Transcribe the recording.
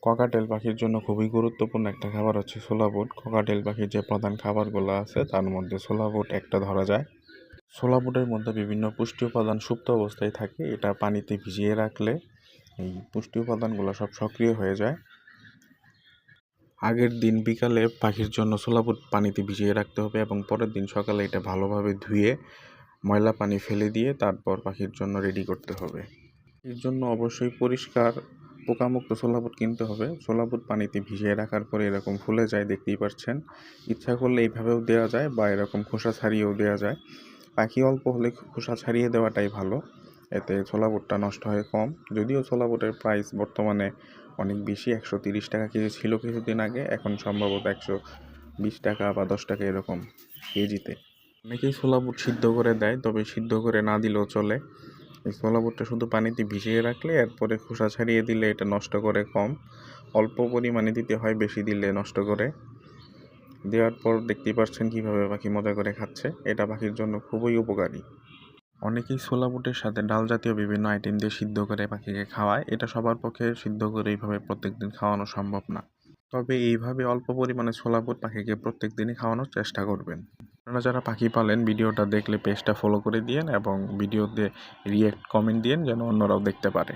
Cockatiel পাখির জন্য খুবই গুরুত্বপূর্ণ একটা খাবার হচ্ছে ছোলা বুট। ককাটেল পাখির যে প্রধান খাবারগুলো আছে তার মধ্যে ছোলা বুট একটা ধরা যায়। ছোলা বুটের মধ্যে বিভিন্ন পুষ্টি উপাদান সুপ্ত অবস্থায় থাকে। এটা পানিতে ভিজিয়ে রাখলে এই পুষ্টি উপাদানগুলো সব সক্রিয় হয়ে যায়। আগের দিন বিকালে পাখির জন্য ছোলা বুট পানিতে ভিজিয়ে রাখতে হবে এবং পরের দিন সকালে এটা ভালোভাবে ধুয়ে ময়লা পানি ফেলে দিয়ে তারপর পাখির জন্য রেডি করতে হবে। এর জন্য অবশ্যই পরিষ্কার পোকামুক্ত ছোলা বুট কিনতে হবে। ছোলা বুট পানিতে ভিজিয়ে রাখার পরে এরকম ফুলে যায়, দেখতেই পাচ্ছেন। ইচ্ছা করলে এইভাবেও দেওয়া যায় বা এরকম খোসা ছাড়িয়েও দেওয়া যায়। পাখি অল্প হলে খোসা ছাড়িয়ে দেওয়াটাই ভালো, এতে ছোলা বুটটা নষ্ট হয় কম। যদিও ছোলা বুটের প্রাইস বর্তমানে অনেক বেশি, 130 টাকা কেজি ছিল কিছুদিন আগে, এখন সম্ভবত 120 টাকা বা 10 টাকা এরকম কেজিতে। অনেকেই ছোলা বুট সিদ্ধ করে দেয়, তবে সিদ্ধ করে না দিলেও চলে। এই ছোলা বুটটা শুধু পানিতে ভিজিয়ে রাখলে এরপরে খোসা ছাড়িয়ে দিলে এটা নষ্ট করে কম। অল্প পরিমাণে দিতে হয়, বেশি দিলে নষ্ট করে। দেওয়ার পর দেখতেই পাচ্ছেন কীভাবে পাখি মজা করে খাচ্ছে। এটা পাখির জন্য খুবই উপকারী। অনেকেই ছোলা বুটের সাথে ডাল জাতীয় বিভিন্ন আইটেম দিয়ে সিদ্ধ করে পাখিকে খাওয়ায়। এটা সবার পক্ষে সিদ্ধ করে এইভাবে প্রত্যেকদিন খাওয়ানো সম্ভব না। তবে এইভাবে অল্প পরিমাণে ছোলা বুট পাখিকে প্রত্যেক দিনই খাওয়ানোর চেষ্টা করবেন। আপনারা যারা পাখি পালেন ভিডিওটা দেখলে পেজটা ফলো করে দিয়েন এবং ভিডিওতে রিয়েক্ট কমেন্ট দিয়েন যেন অন্যরাও দেখতে পারে।